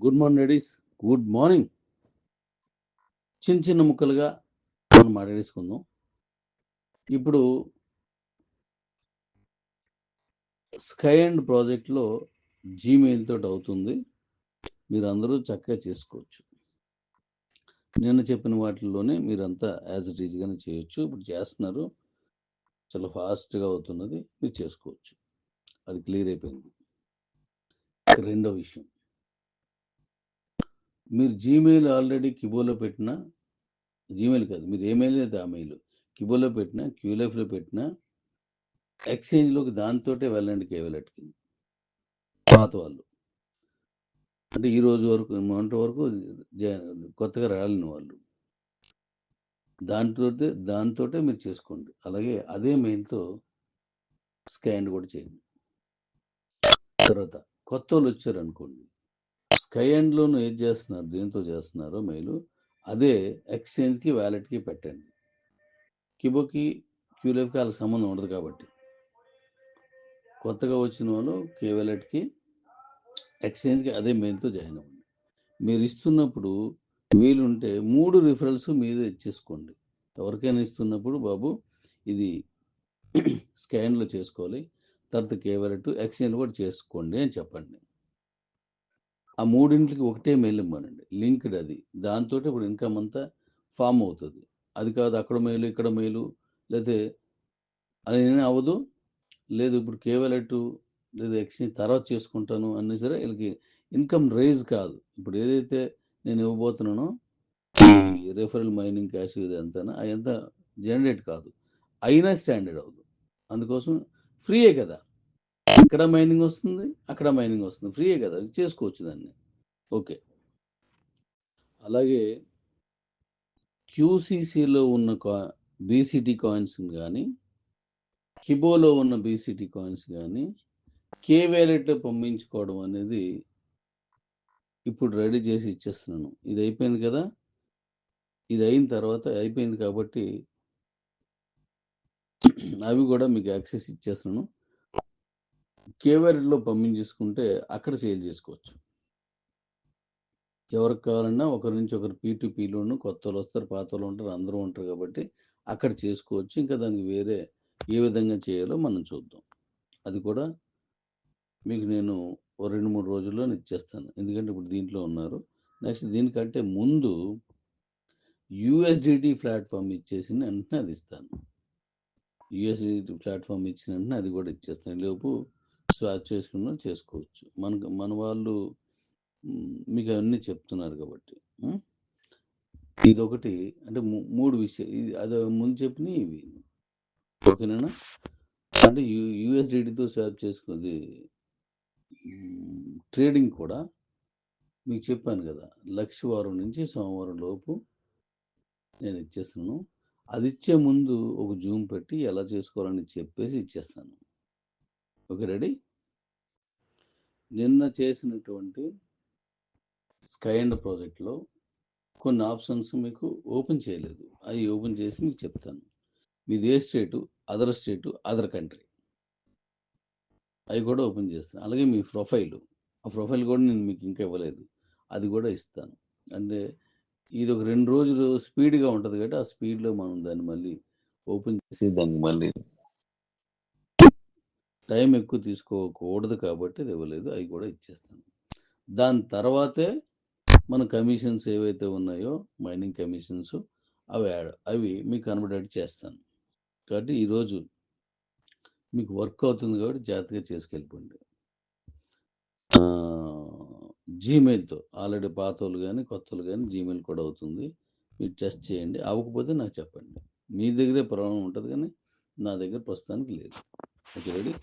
Good morning ladies, good morning. చిన్న చిన్న ముక్కలుగా మనం మాట్లాడేసుకుందాం. ఇప్పుడు స్కై అండ్ ప్రాజెక్ట్లో జీమెయిల్ తోటి అవుతుంది. మీరు అందరూ చక్కగా చేసుకోవచ్చు. నిన్న చెప్పిన వాటిల్లోనే మీరంతా యాజ్ ఇట్ ఈజ్గానే చేయొచ్చు. ఇప్పుడు చేస్తున్నారు, చాలా ఫాస్ట్గా అవుతున్నది, మీరు చేసుకోవచ్చు. అది క్లియర్ అయిపోయింది. రెండో విషయం, మీరు జీమెయిల్ ఆల్రెడీ కిబోలో పెట్టిన, జీమెయిల్ కాదు, మీరు ఏ మెయిల్ అయితే ఆ మెయిల్ కిబోలో పెట్టినా, క్యూలైఫ్లో పెట్టినా, ఎక్స్చేంజ్లోకి దాంతోటే వెళ్ళండి. కేవలెట్కి పాత వాళ్ళు అంటే ఈ రోజు వరకు మొన్నటి వరకు కొత్తగా రాలిన వాళ్ళు దాంతోటే మీరు చేసుకోండి. అలాగే అదే మెయిల్తో స్కాన్ కూడా చేయండి. తర్వాత కొత్త వాళ్ళు వచ్చారనుకోండి, స్కై అండ్లోనూ ఏది చేస్తున్నారు, దేంతో చేస్తున్నారో మెయిల్ అదే ఎక్స్చేంజ్కి వ్యాలెట్కి పెట్టండి. కిబోకి క్యూలైఫ్కి వాళ్ళకి సంబంధం ఉండదు కాబట్టి కొత్తగా వచ్చిన వాళ్ళు కేవలెట్కి ఎక్స్చేంజ్కి అదే మెయిల్తో జాయిన్ అవ్వండి. మీరు ఇస్తున్నప్పుడు వీలుంటే 3 రిఫరల్స్ మీదే ఇచ్చేసుకోండి. ఎవరికైనా ఇస్తున్నప్పుడు బాబు ఇది స్కాన్లో చేసుకోవాలి, తర్వాత కేవలెట్ ఎక్స్చేంజ్ కూడా చేసుకోండి అని చెప్పండి. ఆ మూడింటికి ఒకటే మెయిల్ ఇవ్వనండి, లింక్డ్. అది దాంతో ఇప్పుడు ఇన్కమ్ అంతా ఫామ్ అవుతుంది. అది కాదు అక్కడ మెయిల్ ఇక్కడ మెయిల్ లేకపోతే అది అవ్వదు. లేదు ఇప్పుడు కేవలెట్ లేదు ఎక్స్చేంజ్ తర్వాత చేసుకుంటాను అన్నీ సరే, వీళ్ళకి ఇన్కమ్ రైజ్ కాదు. ఇప్పుడు ఏదైతే నేను ఇవ్వబోతున్నానో ఈ రెఫరల్ మైనింగ్ క్యాష్ ఇదంతా అదంతా జనరేట్ కాదు, అయినా స్టాండర్డ్ అవ్వదు. అందుకోసం ఫ్రీయే కదా, ఇక్కడ మైనింగ్ వస్తుంది అక్కడ మైనింగ్ వస్తుంది, ఫ్రీయే కదా, చేసుకోవచ్చు దాన్ని. ఓకే. అలాగే క్యూసీసీలో ఉన్న బీసీటీ కాయిన్స్ కానీ కిబోలో ఉన్న బీసీటీ కాయిన్స్ కానీ కేవాలెట్లో పంపించుకోవడం అనేది ఇప్పుడు రెడీ చేసి ఇచ్చేస్తున్నాను. ఇది అయిపోయింది కదా, ఇది అయిన తర్వాత అయిపోయింది కాబట్టి అవి కూడా మీకు యాక్సెస్ ఇచ్చేస్తున్నాను. కేవాలెట్లో పంపించేసుకుంటే అక్కడ సేల్ చేసుకోవచ్చు. ఎవరికి కావాలన్నా ఒకరి నుంచి ఒకరు P2Pలోను కొత్త వాళ్ళు వస్తారు, పాత వాళ్ళు ఉంటారు, అందరూ ఉంటారు కాబట్టి అక్కడ చేసుకోవచ్చు. ఇంకా దానికి వేరే ఏ విధంగా చేయాలో మనం చూద్దాం. అది కూడా మీకు నేను 2-3 రోజుల్లో ఇచ్చేస్తాను. ఎందుకంటే ఇప్పుడు దీంట్లో ఉన్నారు. నెక్స్ట్ దీనికంటే ముందు USDT ప్లాట్ఫామ్ ఇచ్చేసిన వెంటనే అది ఇస్తాను. USDT ప్లాట్ఫామ్ ఇచ్చిన వెంటనే అది కూడా ఇచ్చేస్తాను. లోపు స్వాప్ చేసుకున్న చేసుకోవచ్చు. మన వాళ్ళు మీకు అవన్నీ చెప్తున్నారు కాబట్టి ఇదొకటి. అంటే 3 విషయాలు, ఇది అది ముందు చెప్పినవి ఇవి. ఓకేనా? అంటే USDTతో స్వాప్ చేసుకుంది ట్రేడింగ్ కూడా మీకు చెప్పాను కదా, లక్షవారం నుంచి సోమవారం లోపు నేను ఇచ్చేస్తున్నాను. అది ఇచ్చే ముందు ఒక జూమ్ పెట్టి ఎలా చేసుకోవాలని చెప్పేసి ఇచ్చేస్తాను. Okay, ready? నిన్న చేసినటువంటి స్కై అండ్ ప్రాజెక్ట్లో కొన్ని ఆప్షన్స్ మీకు ఓపెన్ చేయలేదు, అవి ఓపెన్ చేసి మీకు చెప్తాను. మీది ఏ స్టేటు, అదర్ స్టేటు, అదర్ కంట్రీ, అవి కూడా ఓపెన్ చేస్తాను. అలాగే మీ ప్రొఫైల్, ఆ ప్రొఫైల్ కూడా నేను మీకు ఇంకా ఇవ్వలేదు, అది కూడా ఇస్తాను. అంటే ఇది ఒక 2 రోజులు స్పీడ్గా ఉంటుంది కాబట్టి ఆ స్పీడ్లో మనం దాన్ని మళ్ళీ ఓపెన్ చేసి దానికి మళ్ళీ టైం ఎక్కువ తీసుకోకూడదు కాబట్టి అది ఇవ్వలేదు, అవి కూడా ఇచ్చేస్తాను. దాని తర్వాతే మన కమిషన్స్ ఏవైతే ఉన్నాయో మైనింగ్ కమిషన్స్ అవి మీకు కన్వర్ట్ చేస్తాను. కాబట్టి ఈరోజు మీకు వర్క్ అవుతుంది కాబట్టి జాగ్రత్తగా చేసుకెళ్ళిపోండి. జీమెయిల్తో ఆల్రెడీ పాత వాళ్ళు కానీ కొత్త వాళ్ళు కానీ జీమెయిల్ కూడా అవుతుంది. మీరు టెస్ట్ చేయండి, అవ్వకపోతే నాకు చెప్పండి. మీ దగ్గరే ప్రాబ్లం ఉంటుంది కానీ నా దగ్గర ప్రస్తుతానికి లేదు. Okay, ready?